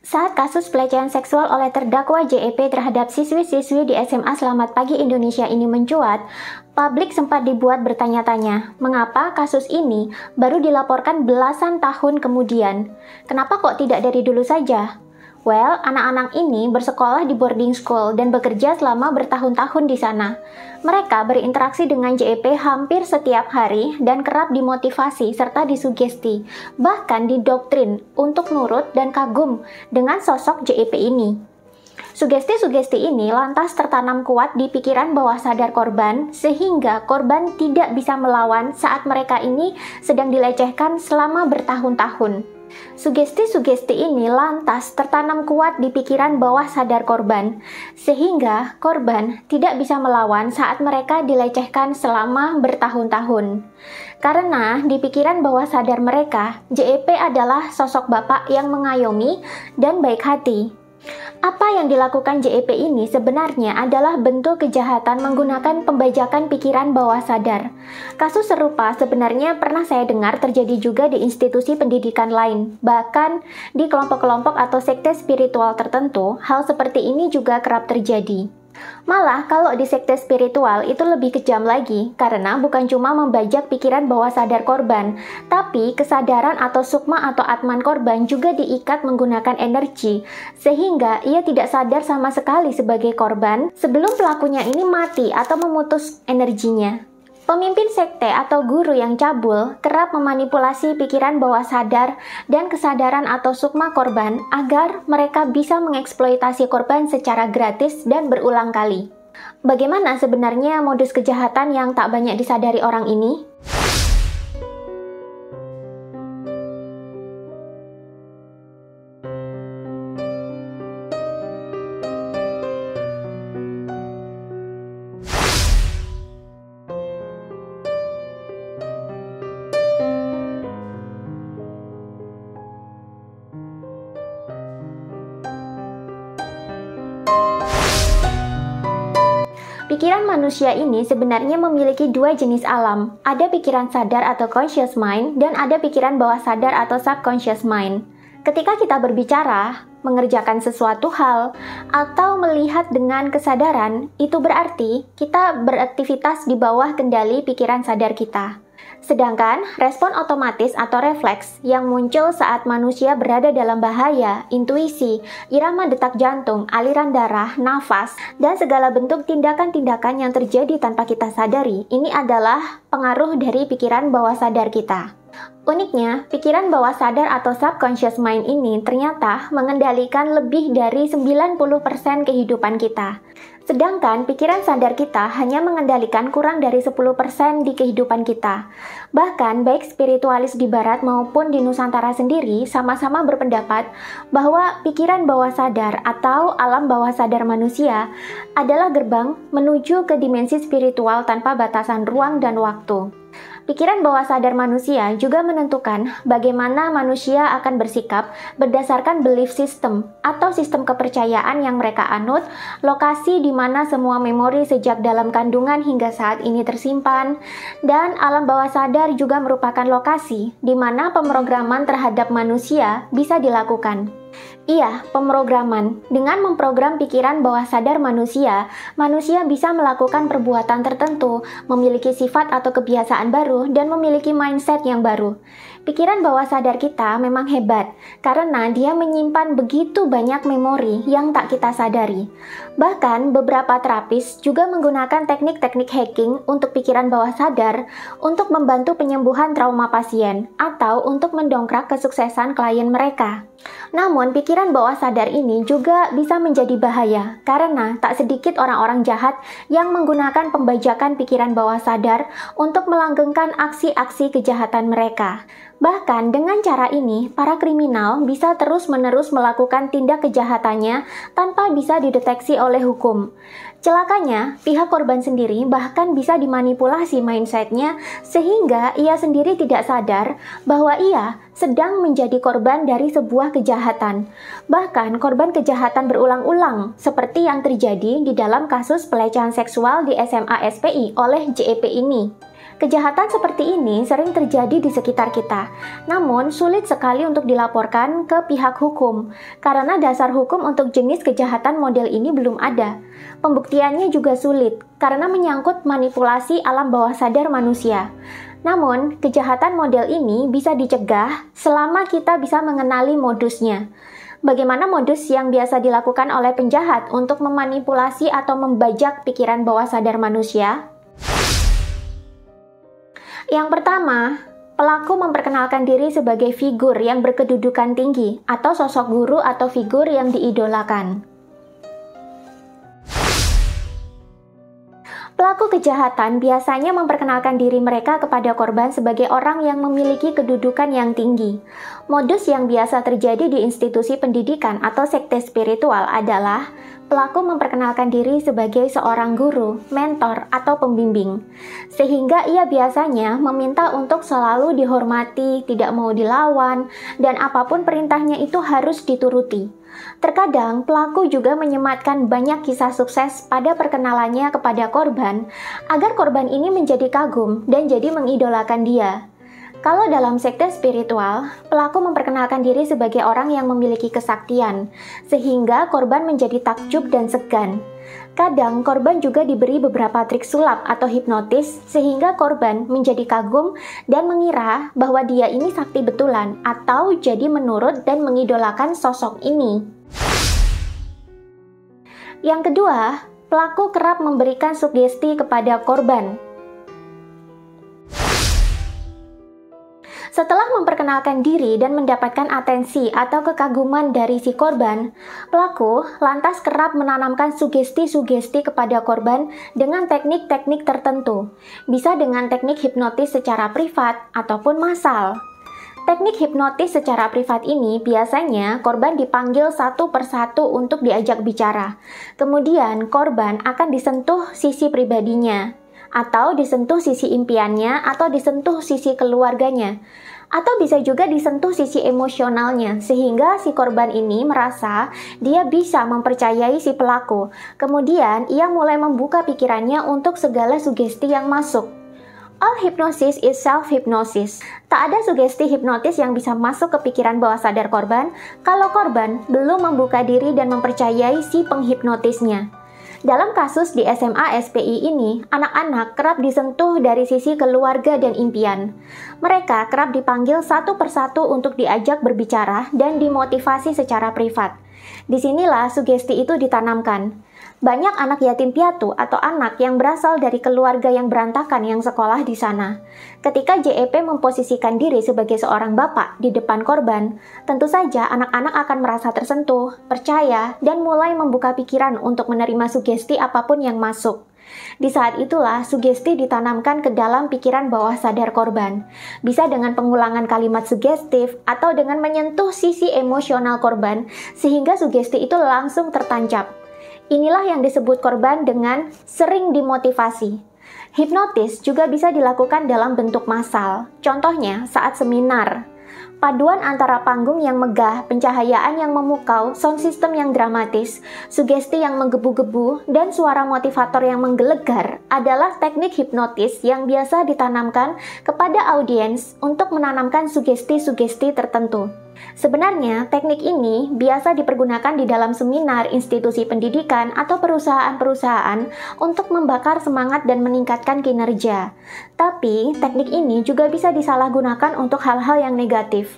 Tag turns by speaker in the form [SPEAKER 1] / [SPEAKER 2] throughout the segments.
[SPEAKER 1] Saat kasus pelecehan seksual oleh terdakwa JEP terhadap siswi-siswi di SMA Selamat Pagi Indonesia ini mencuat, publik sempat dibuat bertanya-tanya, mengapa kasus ini baru dilaporkan belasan tahun kemudian? Kenapa kok tidak dari dulu saja? Well, anak-anak ini bersekolah di boarding school dan bekerja selama bertahun-tahun di sana. Mereka berinteraksi dengan JEP hampir setiap hari dan kerap dimotivasi serta disugesti, bahkan didoktrin untuk nurut dan kagum dengan sosok JEP ini. Sugesti-sugesti ini lantas tertanam kuat di pikiran bawah sadar korban, sehingga korban tidak bisa melawan saat mereka ini sedang dilecehkan selama bertahun-tahun. Sugesti-sugesti ini lantas tertanam kuat di pikiran bawah sadar korban, sehingga korban tidak bisa melawan saat mereka dilecehkan selama bertahun-tahun. Karena di pikiran bawah sadar mereka, JEP adalah sosok bapak yang mengayomi dan baik hati. Apa yang dilakukan JEP ini sebenarnya adalah bentuk kejahatan menggunakan pembajakan pikiran bawah sadar. Kasus serupa sebenarnya pernah saya dengar terjadi juga di institusi pendidikan lain. Bahkan di kelompok-kelompok atau sekte spiritual tertentu, hal seperti ini juga kerap terjadi. Malah kalau di sekte spiritual itu lebih kejam lagi, karena bukan cuma membajak pikiran bawah sadar korban, tapi kesadaran atau sukma atau atman korban juga diikat menggunakan energi, sehingga ia tidak sadar sama sekali sebagai korban sebelum pelakunya ini mati atau memutus energinya. Pemimpin sekte atau guru yang cabul kerap memanipulasi pikiran bawah sadar dan kesadaran atau sukma korban agar mereka bisa mengeksploitasi korban secara gratis dan berulang kali. Bagaimana sebenarnya modus kejahatan yang tak banyak disadari orang ini? Pikiran manusia ini sebenarnya memiliki dua jenis alam. Ada pikiran sadar atau conscious mind, dan ada pikiran bawah sadar atau subconscious mind. Ketika kita berbicara, mengerjakan sesuatu hal, atau melihat dengan kesadaran, itu berarti kita beraktivitas di bawah kendali pikiran sadar kita. Sedangkan respon otomatis atau refleks yang muncul saat manusia berada dalam bahaya, intuisi, irama detak jantung, aliran darah, nafas, dan segala bentuk tindakan-tindakan yang terjadi tanpa kita sadari, ini adalah pengaruh dari pikiran bawah sadar kita. Uniknya, pikiran bawah sadar atau subconscious mind ini ternyata mengendalikan lebih dari 90% kehidupan kita. Sedangkan pikiran sadar kita hanya mengendalikan kurang dari 10% di kehidupan kita. Bahkan baik spiritualis di barat maupun di Nusantara sendiri sama-sama berpendapat bahwa pikiran bawah sadar atau alam bawah sadar manusia adalah gerbang menuju ke dimensi spiritual tanpa batasan ruang dan waktu. Pikiran bawah sadar manusia juga menentukan bagaimana manusia akan bersikap berdasarkan belief system atau sistem kepercayaan yang mereka anut, lokasi di mana semua memori sejak dalam kandungan hingga saat ini tersimpan, dan alam bawah sadar juga merupakan lokasi di mana pemrograman terhadap manusia bisa dilakukan. Iya, pemrograman. Dengan memprogram pikiran bawah sadar manusia, manusia bisa melakukan perbuatan tertentu, memiliki sifat atau kebiasaan baru, dan memiliki mindset yang baru. Pikiran bawah sadar kita memang hebat, karena dia menyimpan begitu banyak memori yang tak kita sadari. Bahkan, beberapa terapis juga menggunakan teknik-teknik hacking untuk pikiran bawah sadar untuk membantu penyembuhan trauma pasien, atau untuk mendongkrak kesuksesan klien mereka. Namun, pikiran bawah sadar ini juga bisa menjadi bahaya karena tak sedikit orang-orang jahat yang menggunakan pembajakan pikiran bawah sadar untuk melanggengkan aksi-aksi kejahatan mereka. Bahkan dengan cara ini, para kriminal bisa terus-menerus melakukan tindak kejahatannya tanpa bisa dideteksi oleh hukum. Celakanya, pihak korban sendiri bahkan bisa dimanipulasi mindsetnya sehingga ia sendiri tidak sadar bahwa ia sedang menjadi korban dari sebuah kejahatan. Bahkan korban kejahatan berulang-ulang seperti yang terjadi di dalam kasus pelecehan seksual di SMA SPI oleh JEP ini. Kejahatan seperti ini sering terjadi di sekitar kita, namun sulit sekali untuk dilaporkan ke pihak hukum, karena dasar hukum untuk jenis kejahatan model ini belum ada. Pembuktiannya juga sulit, karena menyangkut manipulasi alam bawah sadar manusia. Namun, kejahatan model ini bisa dicegah selama kita bisa mengenali modusnya. Bagaimana modus yang biasa dilakukan oleh penjahat untuk memanipulasi atau membajak pikiran bawah sadar manusia? Yang pertama, pelaku memperkenalkan diri sebagai figur yang berkedudukan tinggi atau sosok guru atau figur yang diidolakan. Pelaku kejahatan biasanya memperkenalkan diri mereka kepada korban sebagai orang yang memiliki kedudukan yang tinggi. Modus yang biasa terjadi di institusi pendidikan atau sekte spiritual adalah pelaku memperkenalkan diri sebagai seorang guru, mentor, atau pembimbing. Sehingga ia biasanya meminta untuk selalu dihormati, tidak mau dilawan, dan apapun perintahnya itu harus dituruti. Terkadang, pelaku juga menyematkan banyak kisah sukses pada perkenalannya kepada korban, agar korban ini menjadi kagum dan jadi mengidolakan dia. Kalau dalam sekte spiritual, pelaku memperkenalkan diri sebagai orang yang memiliki kesaktian, sehingga korban menjadi takjub dan segan. Kadang, korban juga diberi beberapa trik sulap atau hipnotis, sehingga korban menjadi kagum dan mengira bahwa dia ini sakti betulan, atau jadi menurut dan mengidolakan sosok ini. Yang kedua, pelaku kerap memberikan sugesti kepada korban. Setelah memperkenalkan diri dan mendapatkan atensi atau kekaguman dari si korban, pelaku lantas kerap menanamkan sugesti-sugesti kepada korban dengan teknik-teknik tertentu, bisa dengan teknik hipnotis secara privat ataupun massal. Teknik hipnotis secara privat ini biasanya korban dipanggil satu persatu untuk diajak bicara. Kemudian korban akan disentuh sisi pribadinya, atau disentuh sisi impiannya, atau disentuh sisi keluarganya, atau bisa juga disentuh sisi emosionalnya, sehingga si korban ini merasa dia bisa mempercayai si pelaku. Kemudian ia mulai membuka pikirannya untuk segala sugesti yang masuk. All hypnosis is self-hypnosis. Tak ada sugesti hipnotis yang bisa masuk ke pikiran bawah sadar korban kalau korban belum membuka diri dan mempercayai si penghipnotisnya. Dalam kasus di SMA SPI ini, anak-anak kerap disentuh dari sisi keluarga dan impian. Mereka kerap dipanggil satu persatu untuk diajak berbicara dan dimotivasi secara privat. Disinilah sugesti itu ditanamkan. Banyak anak yatim piatu atau anak yang berasal dari keluarga yang berantakan yang sekolah di sana. Ketika JEP memposisikan diri sebagai seorang bapak di depan korban, tentu saja anak-anak akan merasa tersentuh, percaya, dan mulai membuka pikiran untuk menerima sugesti apapun yang masuk. Di saat itulah sugesti ditanamkan ke dalam pikiran bawah sadar korban. Bisa dengan pengulangan kalimat sugestif atau dengan menyentuh sisi emosional korban sehingga sugesti itu langsung tertancap. Inilah yang disebut korban dengan sering dimotivasi. Hipnotis juga bisa dilakukan dalam bentuk massal. Contohnya saat seminar. Paduan antara panggung yang megah, pencahayaan yang memukau, sound system yang dramatis, sugesti yang menggebu-gebu, dan suara motivator yang menggelegar adalah teknik hipnotis yang biasa ditanamkan kepada audiens untuk menanamkan sugesti-sugesti tertentu. Sebenarnya, teknik ini biasa dipergunakan di dalam seminar, institusi pendidikan, atau perusahaan-perusahaan untuk membakar semangat dan meningkatkan kinerja. Tapi, teknik ini juga bisa disalahgunakan untuk hal-hal yang negatif.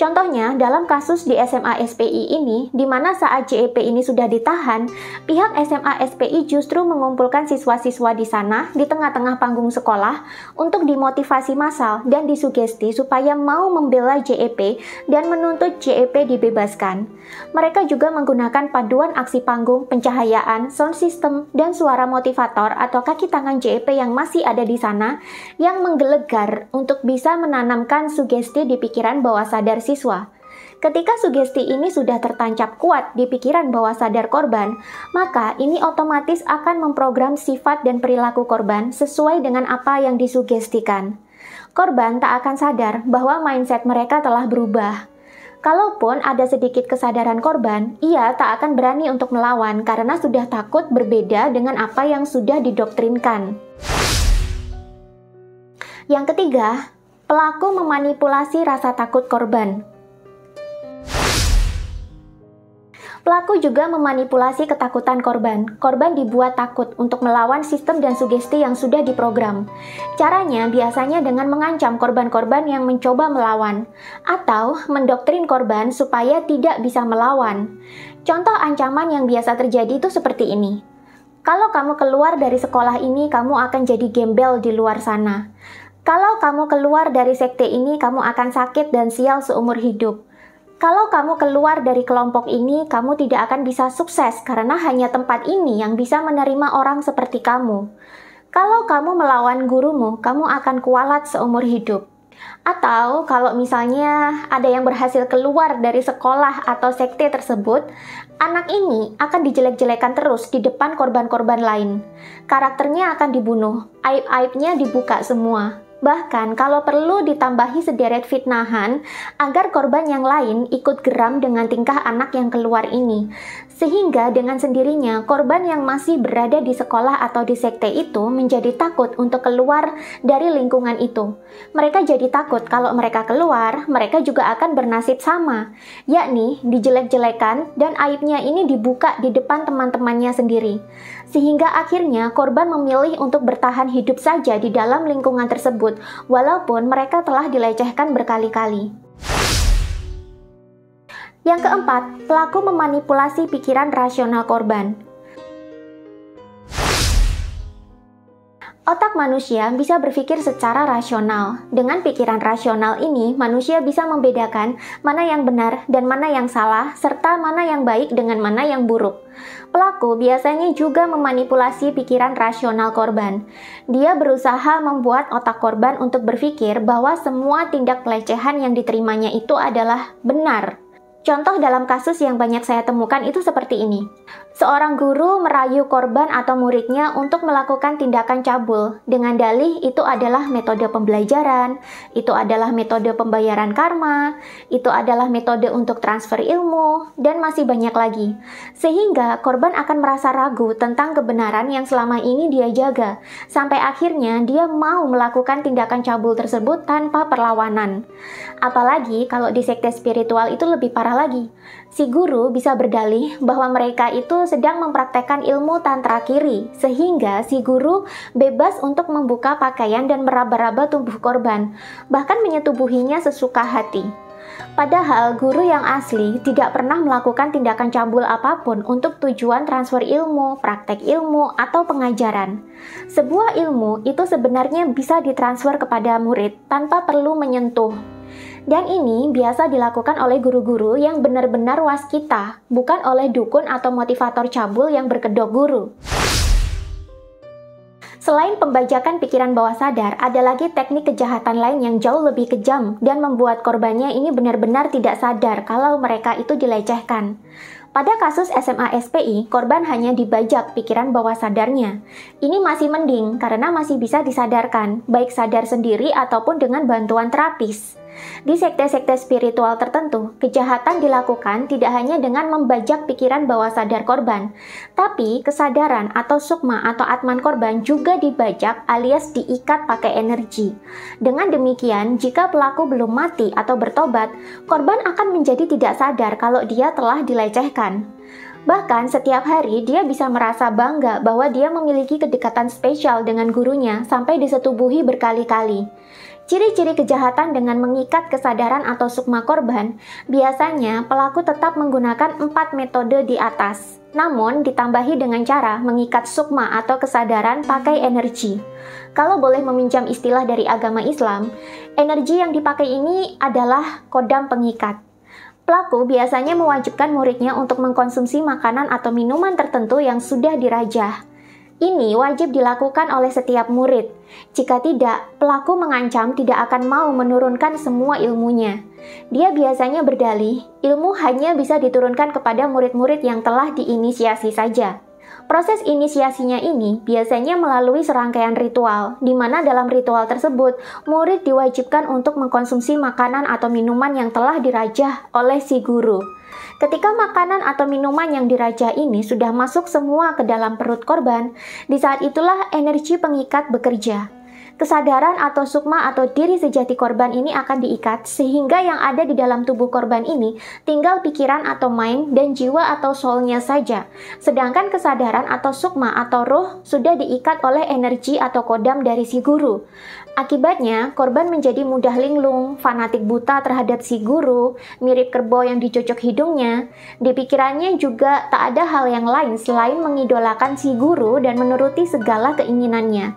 [SPEAKER 1] Contohnya, dalam kasus di SMA SPI ini, di mana saat JEP ini sudah ditahan, pihak SMA SPI justru mengumpulkan siswa-siswa di sana di tengah-tengah panggung sekolah untuk dimotivasi massal dan disugesti supaya mau membela JEP dan menuntut JEP dibebaskan. Mereka juga menggunakan paduan aksi panggung, pencahayaan, sound system, dan suara motivator atau kaki tangan JEP yang masih ada di sana yang menggelegar untuk bisa menanamkan sugesti di pikiran bawah sadar siswa. Ketika sugesti ini sudah tertancap kuat di pikiran bawah sadar korban, maka ini otomatis akan memprogram sifat dan perilaku korban sesuai dengan apa yang disugestikan. Korban tak akan sadar bahwa mindset mereka telah berubah. Kalaupun ada sedikit kesadaran korban, ia tak akan berani untuk melawan karena sudah takut berbeda dengan apa yang sudah didoktrinkan. Yang ketiga, pelaku memanipulasi rasa takut korban. Pelaku juga memanipulasi ketakutan korban. Korban dibuat takut untuk melawan sistem dan sugesti yang sudah diprogram. Caranya biasanya dengan mengancam korban-korban yang mencoba melawan, atau mendoktrin korban supaya tidak bisa melawan. Contoh ancaman yang biasa terjadi itu seperti ini. Kalau kamu keluar dari sekolah ini, kamu akan jadi gembel di luar sana. Kalau kamu keluar dari sekte ini, kamu akan sakit dan sial seumur hidup. Kalau kamu keluar dari kelompok ini, kamu tidak akan bisa sukses karena hanya tempat ini yang bisa menerima orang seperti kamu. Kalau kamu melawan gurumu, kamu akan kualat seumur hidup. Atau kalau misalnya ada yang berhasil keluar dari sekolah atau sekte tersebut, anak ini akan dijelek-jelekan terus di depan korban-korban lain. Karakternya akan dibunuh, aib-aibnya dibuka semua. Bahkan kalau perlu ditambahi sederet fitnahan agar korban yang lain ikut geram dengan tingkah anak yang keluar ini. Sehingga dengan sendirinya korban yang masih berada di sekolah atau di sekte itu menjadi takut untuk keluar dari lingkungan itu. Mereka jadi takut kalau mereka keluar, mereka juga akan bernasib sama, yakni dijelek-jelekan dan aibnya ini dibuka di depan teman-temannya sendiri. Sehingga akhirnya korban memilih untuk bertahan hidup saja di dalam lingkungan tersebut, walaupun mereka telah dilecehkan berkali-kali. Yang keempat, pelaku memanipulasi pikiran rasional korban. Otak manusia bisa berpikir secara rasional. Dengan pikiran rasional ini, manusia bisa membedakan mana yang benar dan mana yang salah, serta mana yang baik dengan mana yang buruk. Pelaku biasanya juga memanipulasi pikiran rasional korban. Dia berusaha membuat otak korban untuk berpikir bahwa semua tindak pelecehan yang diterimanya itu adalah benar. Contoh dalam kasus yang banyak saya temukan itu seperti ini. Seorang guru merayu korban atau muridnya untuk melakukan tindakan cabul dengan dalih itu adalah metode pembelajaran, itu adalah metode pembayaran karma, itu adalah metode untuk transfer ilmu, dan masih banyak lagi. Sehingga korban akan merasa ragu tentang kebenaran yang selama ini dia jaga, sampai akhirnya dia mau melakukan tindakan cabul tersebut tanpa perlawanan. Apalagi kalau di sekte spiritual itu lebih parah lagi. Si guru bisa berdalih bahwa mereka itu sedang mempraktekkan ilmu tantra kiri, sehingga si guru bebas untuk membuka pakaian dan meraba-raba tubuh korban, bahkan menyetubuhinya sesuka hati. Padahal guru yang asli tidak pernah melakukan tindakan cabul apapun untuk tujuan transfer ilmu, praktek ilmu, atau pengajaran. Sebuah ilmu itu sebenarnya bisa ditransfer kepada murid tanpa perlu menyentuh. Dan ini biasa dilakukan oleh guru-guru yang benar-benar waskita, bukan oleh dukun atau motivator cabul yang berkedok guru. Selain pembajakan pikiran bawah sadar, ada lagi teknik kejahatan lain yang jauh lebih kejam dan membuat korbannya ini benar-benar tidak sadar kalau mereka itu dilecehkan. Pada kasus SMA SPI, korban hanya dibajak pikiran bawah sadarnya. Ini masih mending karena masih bisa disadarkan, baik sadar sendiri ataupun dengan bantuan terapis. Di sekte-sekte spiritual tertentu, kejahatan dilakukan tidak hanya dengan membajak pikiran bawah sadar korban, tapi kesadaran atau sukma atau atman korban juga dibajak alias diikat pakai energi. Dengan demikian, jika pelaku belum mati atau bertobat, korban akan menjadi tidak sadar kalau dia telah dilecehkan. Bahkan setiap hari dia bisa merasa bangga bahwa dia memiliki kedekatan spesial dengan gurunya sampai disetubuhi berkali-kali. Ciri-ciri kejahatan dengan mengikat kesadaran atau sukma korban, biasanya pelaku tetap menggunakan 4 metode di atas, namun ditambahi dengan cara mengikat sukma atau kesadaran pakai energi. Kalau boleh meminjam istilah dari agama Islam, energi yang dipakai ini adalah kodam pengikat. Pelaku biasanya mewajibkan muridnya untuk mengkonsumsi makanan atau minuman tertentu yang sudah dirajah. Ini wajib dilakukan oleh setiap murid. Jika tidak, pelaku mengancam tidak akan mau menurunkan semua ilmunya. Dia biasanya berdalih, ilmu hanya bisa diturunkan kepada murid-murid yang telah diinisiasi saja. Proses inisiasinya ini biasanya melalui serangkaian ritual, di mana dalam ritual tersebut, murid diwajibkan untuk mengkonsumsi makanan atau minuman yang telah dirajah oleh si guru. Ketika makanan atau minuman yang dirajah ini sudah masuk semua ke dalam perut korban, di saat itulah energi pengikat bekerja. Kesadaran atau sukma atau diri sejati korban ini akan diikat sehingga yang ada di dalam tubuh korban ini tinggal pikiran atau mind dan jiwa atau soulnya saja. Sedangkan kesadaran atau sukma atau roh sudah diikat oleh energi atau kodam dari si guru. Akibatnya, korban menjadi mudah linglung, fanatik buta terhadap si guru, mirip kerbau yang dicocok hidungnya. Di pikirannya juga tak ada hal yang lain selain mengidolakan si guru dan menuruti segala keinginannya.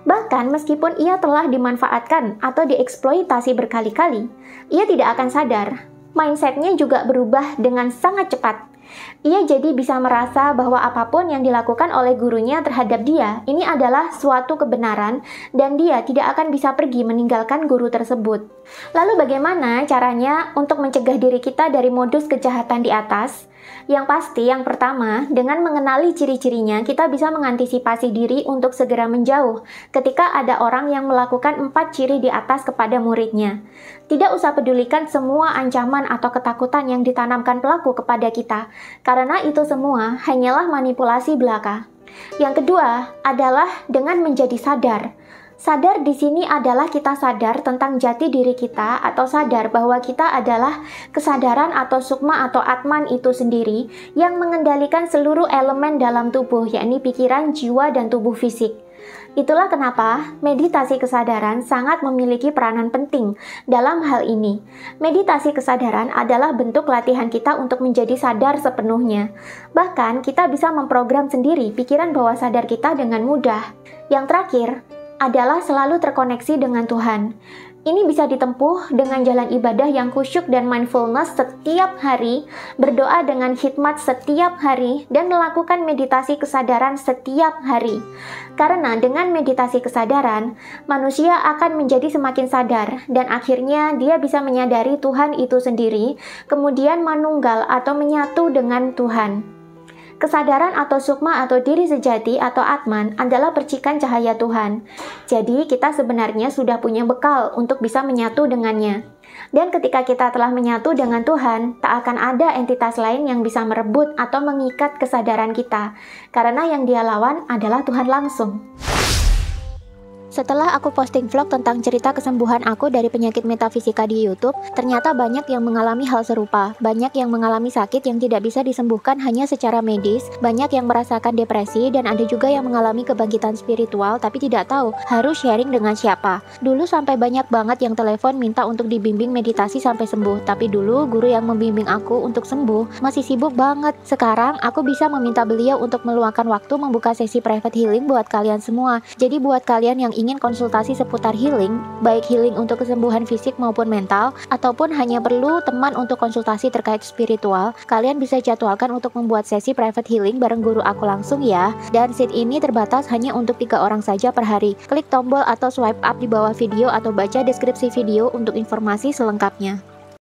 [SPEAKER 1] Bahkan meskipun ia telah dimanfaatkan atau dieksploitasi berkali-kali, ia tidak akan sadar. Mindsetnya juga berubah dengan sangat cepat. Ia jadi bisa merasa bahwa apapun yang dilakukan oleh gurunya terhadap dia ini adalah suatu kebenaran dan dia tidak akan bisa pergi meninggalkan guru tersebut. Lalu bagaimana caranya untuk mencegah diri kita dari modus kejahatan di atas? Yang pasti, yang pertama, dengan mengenali ciri-cirinya, kita bisa mengantisipasi diri untuk segera menjauh ketika ada orang yang melakukan 4 ciri di atas kepada muridnya. Tidak usah pedulikan semua ancaman atau ketakutan yang ditanamkan pelaku kepada kita, karena itu semua hanyalah manipulasi belaka. Yang kedua adalah dengan menjadi sadar. Sadar di sini adalah kita sadar tentang jati diri kita atau sadar bahwa kita adalah kesadaran atau sukma atau atman itu sendiri yang mengendalikan seluruh elemen dalam tubuh, yakni pikiran, jiwa, dan tubuh fisik. Itulah kenapa meditasi kesadaran sangat memiliki peranan penting dalam hal ini. Meditasi kesadaran adalah bentuk latihan kita untuk menjadi sadar sepenuhnya. Bahkan kita bisa memprogram sendiri pikiran bawah sadar kita dengan mudah. Yang terakhir adalah selalu terkoneksi dengan Tuhan. Ini bisa ditempuh dengan jalan ibadah yang khusyuk dan mindfulness setiap hari, berdoa dengan hikmat setiap hari, dan melakukan meditasi kesadaran setiap hari. Karena dengan meditasi kesadaran, manusia akan menjadi semakin sadar, dan akhirnya dia bisa menyadari Tuhan itu sendiri, kemudian manunggal atau menyatu dengan Tuhan. Kesadaran atau sukma atau diri sejati atau atman adalah percikan cahaya Tuhan. Jadi kita sebenarnya sudah punya bekal untuk bisa menyatu dengannya. Dan ketika kita telah menyatu dengan Tuhan, tak akan ada entitas lain yang bisa merebut atau mengikat kesadaran kita. Karena yang dia lawan adalah Tuhan langsung. Setelah aku posting vlog tentang cerita kesembuhan aku dari penyakit metafisika di YouTube, ternyata banyak yang mengalami hal serupa. Banyak yang mengalami sakit yang tidak bisa disembuhkan hanya secara medis, banyak yang merasakan depresi, dan ada juga yang mengalami kebangkitan spiritual tapi tidak tahu harus sharing dengan siapa. Dulu sampai banyak banget yang telepon minta untuk dibimbing meditasi sampai sembuh, tapi dulu guru yang membimbing aku untuk sembuh masih sibuk banget. Sekarang aku bisa meminta beliau untuk meluangkan waktu membuka sesi private healing buat kalian semua. Jadi buat kalian yang ingin konsultasi seputar healing, baik healing untuk kesembuhan fisik maupun mental, ataupun hanya perlu teman untuk konsultasi terkait spiritual, kalian bisa jadwalkan untuk membuat sesi private healing bareng guru aku langsung ya. Dan seat ini terbatas hanya untuk 3 orang saja per hari. Klik tombol atau swipe up di bawah video atau baca deskripsi video untuk informasi selengkapnya.